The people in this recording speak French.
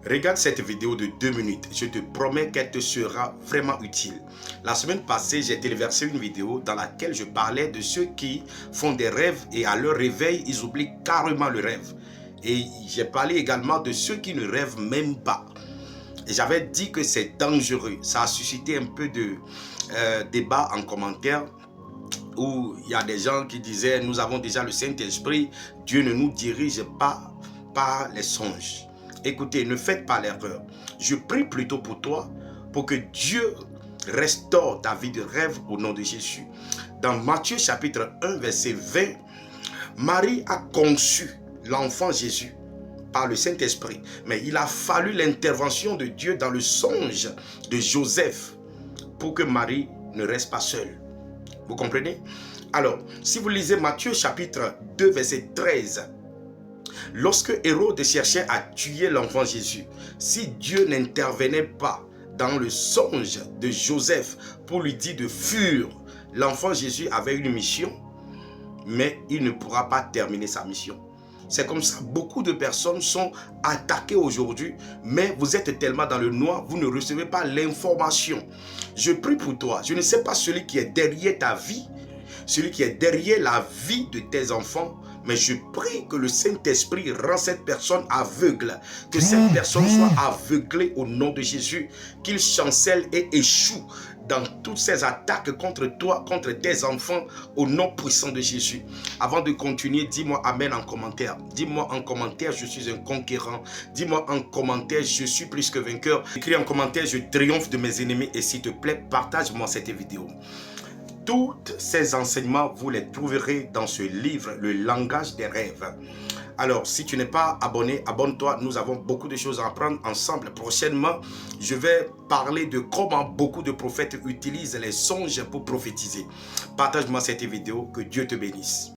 Regarde cette vidéo de 2 minutes. Je te promets qu'elle te sera vraiment utile. La semaine passée, j'ai téléversé une vidéo dans laquelle je parlais de ceux qui font des rêves et à leur réveil, ils oublient carrément le rêve. Et j'ai parlé également de ceux qui ne rêvent même pas. Et j'avais dit que c'est dangereux. Ça a suscité un peu de débat en commentaire où il y a des gens qui disaient nous avons déjà le Saint-Esprit, Dieu ne nous dirige pas par les songes. Écoutez, ne faites pas l'erreur. Je prie plutôt pour toi, pour que Dieu restaure ta vie de rêve au nom de Jésus. Dans Matthieu chapitre 1, verset 20, Marie a conçu l'enfant Jésus par le Saint-Esprit. Mais il a fallu l'intervention de Dieu dans le songe de Joseph pour que Marie ne reste pas seule. Vous comprenez? Alors, si vous lisez Matthieu chapitre 2, verset 13, lorsque Hérode cherchait à tuer l'enfant Jésus, si Dieu n'intervenait pas dans le songe de Joseph pour lui dire de fuir, l'enfant Jésus avait une mission, mais il ne pourra pas terminer sa mission. C'est comme ça, beaucoup de personnes sont attaquées aujourd'hui, mais vous êtes tellement dans le noir, vous ne recevez pas l'information. Je prie pour toi, je ne sais pas celui qui est derrière ta vie, celui qui est derrière la vie de tes enfants, mais je prie que le Saint-Esprit rend cette personne aveugle, que cette personne soit aveuglée au nom de Jésus, qu'il chancelle et échoue dans toutes ces attaques contre toi, contre tes enfants, au nom puissant de Jésus. Avant de continuer, dis-moi Amen en commentaire. Dis-moi en commentaire, je suis un conquérant. Dis-moi en commentaire, je suis plus que vainqueur. Écris en commentaire, je triomphe de mes ennemis. Et s'il te plaît, partage-moi cette vidéo. Tous ces enseignements, vous les trouverez dans ce livre, Le langage des rêves. Alors, si tu n'es pas abonné, abonne-toi. Nous avons beaucoup de choses à apprendre ensemble. Prochainement, je vais parler de comment beaucoup de prophètes utilisent les songes pour prophétiser. Partage-moi cette vidéo. Que Dieu te bénisse.